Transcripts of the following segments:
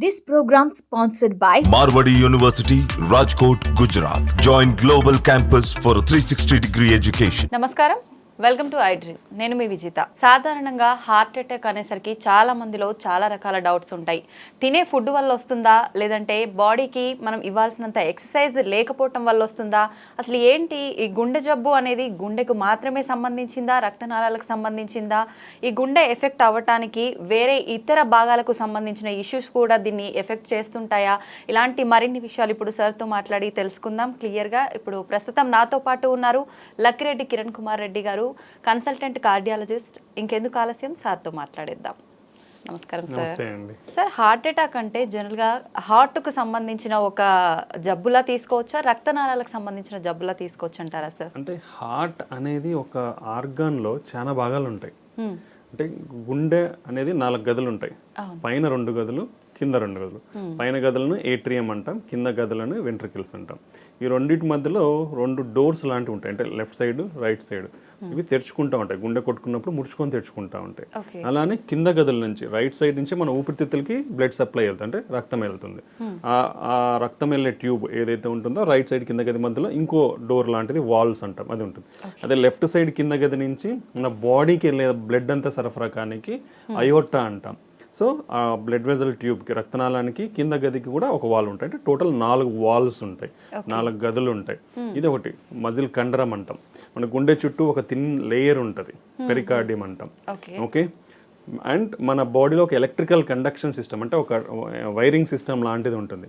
This program sponsored by Marwadi University, Rajkot, Gujarat. Join Global Campus for a 360-degree education. నమస్కారం, welcome to I dream. నేను మీ విజిత. సాధారణంగా heart attack అనేసరికి చాలా మందిలో చాలా రకాల డౌట్స్ ఉంటాయి. తినే ఫుడ్ వల్ల వస్తుందా, లేదంటే బాడీకి మనం ఇవ్వాల్సినంత ఎక్సర్సైజ్ లేకపోవటం వల్ల వస్తుందా, అసలు ఏంటి ఈ గుండె జబ్బు అనేది గుండెకు మాత్రమే సంబంధించిందా, రక్తనాళాలకు సంబంధించిందా, ఈ గుండె ఎఫెక్ట్ అవ్వటానికి వేరే ఇతర భాగాలకు సంబంధించిన ఇష్యూస్ కూడా దీన్ని ఎఫెక్ట్ చేస్తుంటాయా, ఇలాంటి మరిన్ని విషయాలు ఇప్పుడు సార్తో మాట్లాడి తెలుసుకుందాం క్లియర్గా. ఇప్పుడు ప్రస్తుతం నాతో పాటు ఉన్నారు లక్కిరెడ్డి కిరణ్ కుమార్ రెడ్డి గారు, కన్సల్టెంట్ కార్డియాలజిస్ట్. ఇంకెందుకు ఆలస్యం, సార్తో మాట్లాడేద్దాం. నమస్కారం సార్. సార్, హార్ట్ అటాక్ అంటే జనరల్గా హార్ట్కు సంబంధించిన ఒక జబ్బులా తీసుకోవచ్చా, రక్తనాళాలకు సంబంధించిన జబ్బులా తీసుకోవచ్చు అంటారా సార్? అంటే హార్ట్ అనేది ఒక ఆర్గాన్లో చాలా భాగాలు ఉంటాయి. అంటే గుండె అనేది 4 గదులు ఉంటాయి. పైన 2 గదులు, కింద 2 గదులు. పైన గదులను ఏట్రియం అంటాం, కింద గదులను వెంట్రికల్స్ అంటాం. ఈ రెండింటి మధ్యలో 2 డోర్స్ లాంటివి ఉంటాయి. అంటే లెఫ్ట్ సైడ్, రైట్ సైడ్. ఇవి తెరుచుకుంటా ఉంటాయి. గుండె కొట్టుకున్నప్పుడు ముడుచుకొని తెరుచుకుంటా ఉంటాయి. అలానే కింద గదుల నుంచి, రైట్ సైడ్ నుంచి మన ఊపిరితిత్తులకి బ్లడ్ సప్లై వెళ్తుంది, అంటే రక్తం వెళ్తుంది. ఆ రక్తం వెళ్ళే ట్యూబ్ ఏదైతే ఉంటుందో రైట్ సైడ్ కింద గది మధ్యలో ఇంకో డోర్ లాంటిది వాల్వ్స్ అంటాం, అది ఉంటుంది. అదే లెఫ్ట్ సైడ్ కింద గది నుంచి మన బాడీకి వెళ్ళే బ్లడ్ అంతా సరఫరా కానికి అయోటా అంటాం. సో ఆ బ్లడ్ వెజల్ ట్యూబ్కి, రక్తనాళానికి కింద గదికి కూడా ఒక వాల్ ఉంటాయి. అంటే టోటల్ 4 వాల్వ్స్ ఉంటాయి, 4 గదులు ఉంటాయి. ఇది ఒకటి మజిల్ కండరం అంటాం. మన గుండె చుట్టూ ఒక థిన్ లేయర్ ఉంటుంది, పెరికార్డియం అంటాం. ఓకే. అండ్ మన బాడీలో ఒక ఎలక్ట్రికల్ కండక్షన్ సిస్టమ్, అంటే ఒక వైరింగ్ సిస్టమ్ లాంటిది ఉంటుంది.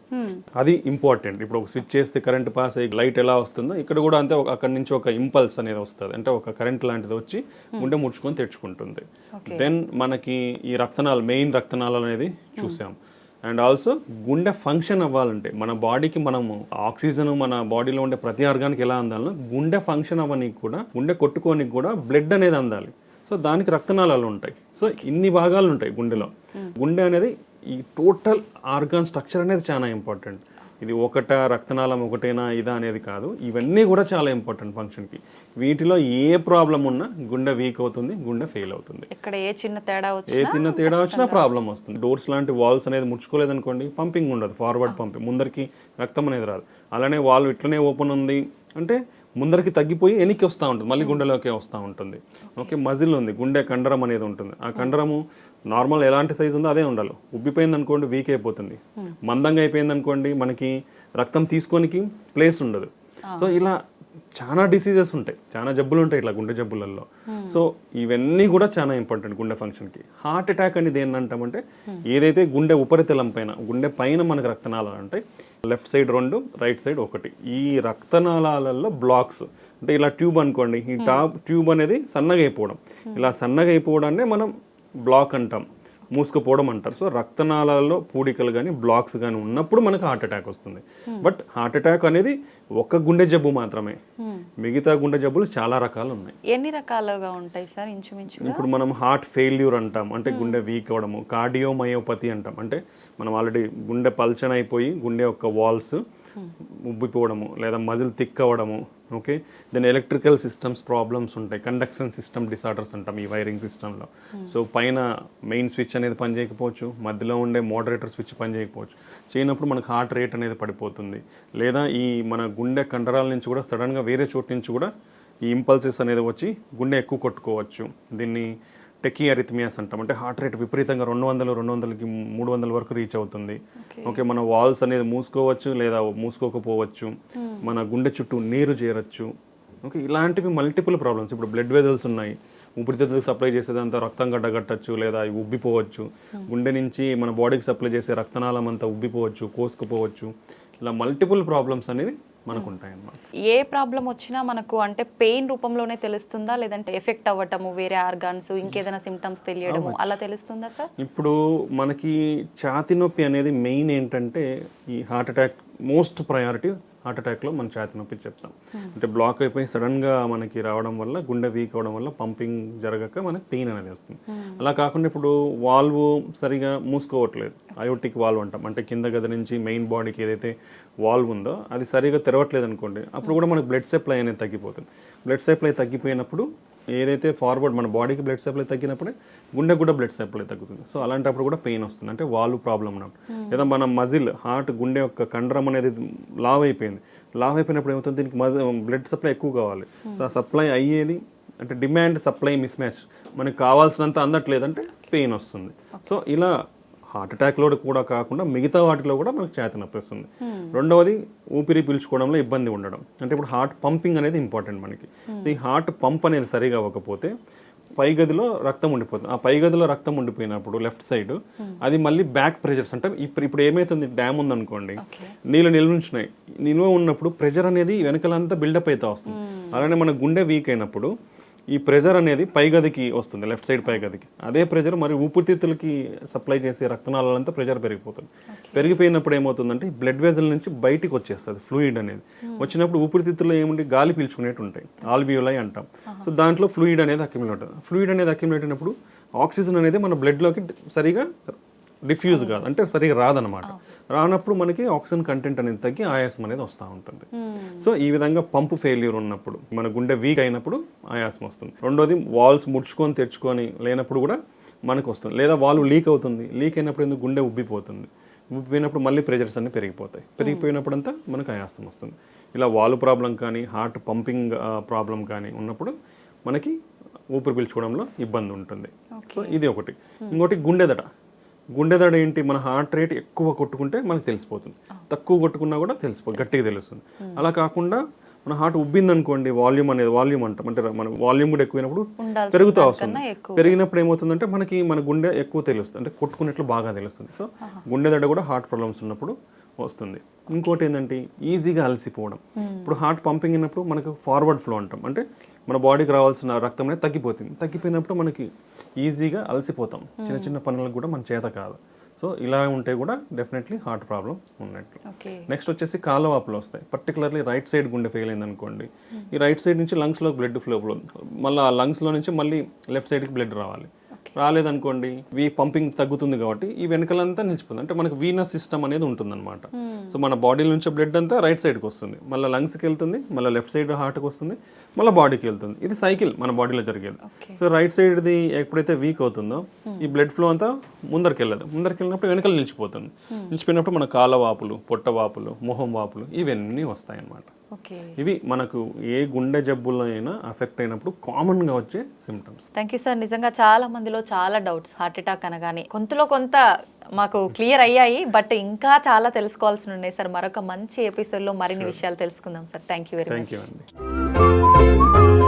అది ఇంపార్టెంట్. ఇప్పుడు ఒక స్విచ్ చేస్తే కరెంట్ పాస్ అయ్యి లైట్ ఎలా వస్తుందో ఇక్కడ కూడా అంతే, అక్కడి నుంచి ఒక ఇంపల్స్ అనేది వస్తుంది. అంటే ఒక కరెంట్ లాంటిది వచ్చి గుండె ముడుచుకొని తెచ్చుకుంటుంది. దెన్ మనకి ఈ రక్తనాళాలు, మెయిన్ రక్తనాళాలు అనేది చూసాం. అండ్ ఆల్సో గుండె ఫంక్షన్ అవ్వాలంటే, మన బాడీకి మనము ఆక్సిజన్ మన బాడీలో ఉండే ప్రతి ఆర్గానికి ఎలా అందాలో, గుండె ఫంక్షన్ అవ్వడానికి కూడా, గుండె కొట్టుకోనికి కూడా బ్లడ్ అనేది అందాలి. సో దానికి రక్తనాళాలు ఉంటాయి. సో ఇన్ని భాగాలు ఉంటాయి గుండెలో. గుండె అనేది ఈ టోటల్ ఆర్గాన్ స్ట్రక్చర్ అనేది చాలా ఇంపార్టెంట్. ఇది రక్తనాళం ఒకటేనా ఇదా అనేది కాదు, ఇవన్నీ కూడా చాలా ఇంపార్టెంట్ ఫంక్షన్కి. వీటిలో ఏ ప్రాబ్లం ఉన్నా గుండె వీక్ అవుతుంది, గుండె ఫెయిల్ అవుతుంది. ఇక్కడ ఏ చిన్న తేడా వచ్చినా ప్రాబ్లం వస్తుంది. డోర్స్ లాంటి వాల్స్ అనేది ముడుచుకోలేదనుకోండి, పంపింగ్ ఉండదు, ఫార్వర్డ్ పంపింగ్, ముందరికి రక్తం అనేది రాదు. అలానే వాల్వ్ ఇట్లనే ఓపెన్ ఉంది అంటే ముందరికి తగ్గిపోయి వెనక్కి వస్తూ ఉంటుంది, మళ్ళీ గుండెలోకే వస్తూ ఉంటుంది. ఓకే. మజిల్ ఉంది, గుండె కండరం అనేది ఉంటుంది. ఆ కండరము నార్మల్ ఎలాంటి సైజు ఉందో అదే ఉండాలి. ఉబ్బిపోయింది అనుకోండి వీక్ అయిపోతుంది. మందంగా అయిపోయింది అనుకోండి మనకి రక్తం తీసుకోనికి ప్లేస్ ఉండదు. సో ఇలా చాలా డిసీజెస్ ఉంటాయి, చాలా జబ్బులు ఉంటాయి ఇట్లా గుండె జబ్బులలో. సో ఇవన్నీ కూడా చాలా ఇంపార్టెంట్ గుండె ఫంక్షన్కి. హార్ట్ అటాక్ అనేది ఏంటంటామంటే, ఏదైతే గుండె ఉపరితలం పైన, గుండె పైన మనకు రక్తనాళాలు ఉంటాయి, లెఫ్ట్ సైడ్ 2, రైట్ సైడ్ 1. ఈ రక్తనాళాలలో బ్లాక్స్ అంటే ఇలా ట్యూబ్ అనుకోండి, ఈ ట్యూబ్ అనేది సన్నగా అయిపోవడం, ఇలా సన్నగా అయిపోవడాన్ని మనం బ్లాక్ అంటాం, మూసుకుపోవడం అంటారు. సో రక్తనాళాలలో పూడికలు కానీ బ్లాక్స్ కానీ ఉన్నప్పుడు మనకు హార్ట్ అటాక్ వస్తుంది. బట్ హార్ట్ అటాక్ అనేది ఒక గుండె జబ్బు మాత్రమే, మిగతా గుండె జబ్బులు చాలా రకాలు ఉన్నాయి. ఎన్ని రకాలుగా ఉంటాయి సార్ ఇంచుమించు? ఇప్పుడు మనం హార్ట్ ఫెయిల్యూర్ అంటాం, అంటే గుండె వీక్ అవడము. కార్డియోమయోపతి అంటాం, అంటే మనం ఆల్రెడీ గుండె పల్చన్ అయిపోయి గుండె యొక్క వాల్స్ ఉబ్బిపోవడము, లేదా మజిల్ థిక్ అవ్వడము. Okay. Then electrical systems problems ఉంటాయి, కండక్షన్ సిస్టమ్ డిసార్డర్స్ అంటాం ఈ వైరింగ్ సిస్టంలో. సో పైన మెయిన్ స్విచ్ అనేది పనిచేయకపోవచ్చు, మధ్యలో ఉండే మోడరేటర్ స్విచ్ పనిచేయకపోవచ్చు. చేయనప్పుడు మనకు హార్ట్ రేట్ అనేది పడిపోతుంది. లేదా ఈ మన గుండె కండరాల నుంచి కూడా సడన్గా వేరే చోటు నుంచి కూడా ఈ ఇంపల్సెస్ అనేది వచ్చి గుండె ఎక్కువ కొట్టుకోవచ్చు. దీన్ని టెకీ అరిథమియాస్ అంటాం. అంటే హార్ట్ రేట్ విపరీతంగా 200, 200కి 300 వరకు రీచ్ అవుతుంది. ఓకే. మన వాల్స్ అనేది మూసుకోవచ్చు లేదా మూసుకోకపోవచ్చు. మన గుండె చుట్టూ నీరు చేరచ్చు. ఓకే. ఇలాంటివి మల్టిపుల్ ప్రాబ్లమ్స్. ఇప్పుడు బ్లడ్ వెజల్స్ ఉన్నాయి, ఊపిరితిత్తులకు సప్లై చేసేదంతా రక్తం గడ్డగట్టచ్చు, లేదా అవి ఉబ్బిపోవచ్చు. గుండె నుంచి మన బాడీకి సప్లై చేసే రక్తనాళం అంతా ఉబ్బిపోవచ్చు, కోసుకుపోవచ్చు. ఇలా మల్టిపుల్ ప్రాబ్లమ్స్ అనేది మనకు ఉంటాయి అన్నమాట. ఏ ప్రాబ్లం వచ్చినా మనకు అంటే పెయిన్ రూపంలోనే తెలుస్తుందా, లేదంటే ఎఫెక్ట్ అవ్వటము, వేరే ఆర్గాన్స్ ఇంకేదైనా సిమ్టమ్స్ తెలియడము అలా తెలుస్తుందా సార్? ఇప్పుడు మనకి ఛాతీ నొప్పి అనేది మెయిన్ ఏంటంటే, ఈ heart attack most priority heart అటాక్లో మనం ఛాతీ నొప్పి చెప్తాం. అంటే బ్లాక్ అయిపోయి సడన్గా మనకి రావడం వల్ల, గుండె వీక్ అవడం వల్ల పంపింగ్ జరగక మనకి పెయిన్ అనేది వస్తుంది. అలా కాకుండా ఇప్పుడు వాల్వ్ సరిగా మూసుకోవట్లేదు, అయోటిక్ వాల్వ్ అంటాం. అంటే కింద గది నుంచి మెయిన్ బాడీకి ఏదైతే వాల్వ్ ఉందో అది సరిగా తెరవట్లేదు అనుకోండి, అప్పుడు కూడా మనకి బ్లడ్ సప్లై అనేది తగ్గిపోతుంది. బ్లడ్ సప్లై తగ్గిపోయినప్పుడు ఏదైతే ఫార్వర్డ్ మన బాడీకి బ్లడ్ సప్లై తగ్గినప్పుడే గుండెకు కూడా బ్లడ్ సప్లై తగ్గుతుంది. సో అలాంటప్పుడు కూడా పెయిన్ వస్తుంది, అంటే వాల్వ్ ప్రాబ్లం ఉన్నప్పుడు. లేదా మన మజిల్ హార్ట్ గుండె యొక్క కండరం అనేది లావ్ అయిపోయినప్పుడు ఏమవుతుంది, దీనికి బ్లడ్ సప్లై ఎక్కువ కావాలి. సో ఆ సప్లై అయ్యేది అంటే డిమాండ్ సప్లై మిస్ మ్యాచ్, మనకి కావాల్సినంత అందట్లేదంటే పెయిన్ వస్తుంది. సో ఇలా హార్ట్ అటాక్లో కూడా కాకుండా మిగతా వాటిలో కూడా మనకు ఛాతీ నొప్పి వస్తుంది. రెండవది ఊపిరి పీల్చుకోవడంలో ఇబ్బంది ఉండడం, అంటే ఇప్పుడు హార్ట్ పంపింగ్ అనేది ఇంపార్టెంట్ మనకి. ఈ హార్ట్ పంప్ అనేది సరిగా అవ్వకపోతే పై గదిలో రక్తం ఉండిపోతుంది. ఆ పై గదిలో రక్తం ఉండిపోయినప్పుడు లెఫ్ట్ సైడ్ అది మళ్ళీ బ్యాక్ ప్రెషర్స్, అంటే ఇప్పుడు ఏమైతుంది, డ్యామ్ ఉందనుకోండి, నీళ్ళు నిల్వ ఉన్నప్పుడు ప్రెషర్ అనేది వెనకలంతా బిల్డప్ అవుతా వస్తుంది. అలానే మన గుండె వీక్ అయినప్పుడు ఈ ప్రెజర్ అనేది పై గదికి వస్తుంది, లెఫ్ట్ సైడ్ పై గదికి. అదే ప్రెజర్ మరి ఊపిరితిత్తులకి సప్లై చేసే రక్తనాళాలంతా ప్రెజర్ పెరిగిపోతుంది. పెరిగిపోయినప్పుడు ఏమవుతుందంటే బ్లడ్ వెజల్ నుంచి బయటికి వచ్చేస్తుంది ఫ్లూయిడ్ అనేది. వచ్చినప్పుడు ఊపిరితిత్తుల్లో ఏముంటే గాలి పీల్చుకునేట్టు ఉంటాయి, ఆల్వియోలై అంటాం. సో దాంట్లో ఫ్లూయిడ్ అనేది అక్యుములేట్ అవుతుంది. ఫ్లూయిడ్ అనేది అక్యుములేట్ అయినప్పుడు ఆక్సిజన్ అనేది మన బ్లడ్లోకి సరిగా డిఫ్యూజ్ కాదు, అంటే సరిగా రాదనమాట. రానప్పుడు మనకి ఆక్సిజన్ కంటెంట్ అనేది తగ్గి ఆయాసం అనేది వస్తూ ఉంటుంది. సో ఈ విధంగా పంపు ఫెయిల్యూర్ ఉన్నప్పుడు, మన గుండె వీక్ అయినప్పుడు ఆయాసం వస్తుంది. రెండోది వాల్వ్స్ ముడుచుకొని తెరుచుకొని లేనప్పుడు కూడా మనకు వస్తుంది. లేదా వాల్వ్ లీక్ అవుతుంది, లీక్ అయినప్పుడు ఎందుకు గుండె ఉబ్బిపోతుంది, ఉబ్బిపోయినప్పుడు మళ్ళీ ప్రెషర్స్ అన్ని పెరిగిపోయినప్పుడు అంతా మనకు ఆయాసం వస్తుంది. ఇలా వాల్వ్ ప్రాబ్లం కానీ హార్ట్ పంపింగ్ ప్రాబ్లం కానీ ఉన్నప్పుడు మనకి ఊపిరి పీల్చుకోవడంలో ఇబ్బంది ఉంటుంది. సో ఇది ఒకటి. ఇంకోటి గుండెదడ ఏంటి, మన హార్ట్ రేట్ ఎక్కువ కొట్టుకుంటే మనకు తెలిసిపోతుంది, తక్కువ కొట్టుకున్నా కూడా గట్టిగా తెలుస్తుంది. అలా కాకుండా మన హార్ట్ ఉబ్బింది అనుకోండి, వాల్యూమ్ అంటాం, అంటే మన వాల్యూమ్ కూడా ఎక్కువైనప్పుడు పెరుగుతూ వస్తుంది. పెరిగినప్పుడు ఏమవుతుందంటే మనకి మన గుండె ఎక్కువ తెలుస్తుంది, అంటే కొట్టుకున్నట్లు బాగా తెలుస్తుంది. సో గుండెదడ కూడా హార్ట్ ప్రాబ్లమ్స్ ఉన్నప్పుడు వస్తుంది. ఇంకోటి ఏంటంటే ఈజీగా అలసిపోవడం. ఇప్పుడు హార్ట్ పంపింగ్ అయినప్పుడు మనకు ఫార్వర్డ్ ఫ్లో అంటాం, అంటే మన బాడీకి రావాల్సిన రక్తం అనేది తగ్గిపోయినప్పుడు మనకి ఈజీగా అలసిపోతాం, చిన్న చిన్న పనులకు కూడా మన చేత కాదు. సో ఇలా ఉంటే కూడా డెఫినెట్లీ హార్ట్ ప్రాబ్లం ఉన్నట్టు. నెక్స్ట్ వచ్చేసి కాలవాపులు వస్తాయి, పర్టికులర్లీ రైట్ సైడ్ గుండె ఫెయిల్ అయింది అనుకోండి, ఈ రైట్ సైడ్ నుంచి లంగ్స్లో బ్లడ్ ఫ్లో, మళ్ళీ ఆ లంగ్స్లో నుంచి మళ్ళీ లెఫ్ట్ సైడ్కి బ్లడ్ రావాలి. రాలేదనుకోండి పంపింగ్ తగ్గుతుంది కాబట్టి ఈ వెనకలంతా నిలిచిపోతుంది, అంటే మనకు వీనస్ సిస్టమ్ అనేది ఉంటుందన్నమాట. సో మన బాడీ నుంచి బ్లడ్ అంతా రైట్ సైడ్కి వస్తుంది, మళ్ళీ లంగ్స్కి వెళ్తుంది, మళ్ళీ లెఫ్ట్ సైడ్ హార్ట్కి వస్తుంది, మళ్ళీ బాడీకి వెళ్తుంది. ఇది సైకిల్ మన బాడీలో జరిగేది. సో రైట్ సైడ్ది ఎప్పుడైతే వీక్ అవుతుందో ఈ బ్లడ్ ఫ్లో అంతా ముందరికి వెళ్ళినప్పుడు వెనకలు నిలిచిపోయినప్పుడు మన కాలవాపులు, పొట్టవాపులు, మొహం వాపులు ఇవన్నీ వస్తాయి అన్నమాట. ఇవి మనకు ఏ గుండె జబ్బుల్లో అయినా అఫెక్ట్ అయినప్పుడు కామన్గా వచ్చే సిమ్టమ్స్. Thank you sir. నిజంగా చాలా మందిలో చాలా డౌట్స్ హార్ట్ అటాక్ అనగానే కొంత మాకు క్లియర్ అయ్యాయి, బట్ ఇంకా చాలా తెలుసుకోవాల్సి ఉన్నాయి సార్. మరొక మంచి ఎపిసోడ్లో మరిన్ని విషయాలు తెలుసుకుందాం sir. Thank you very much. Thank you అండి.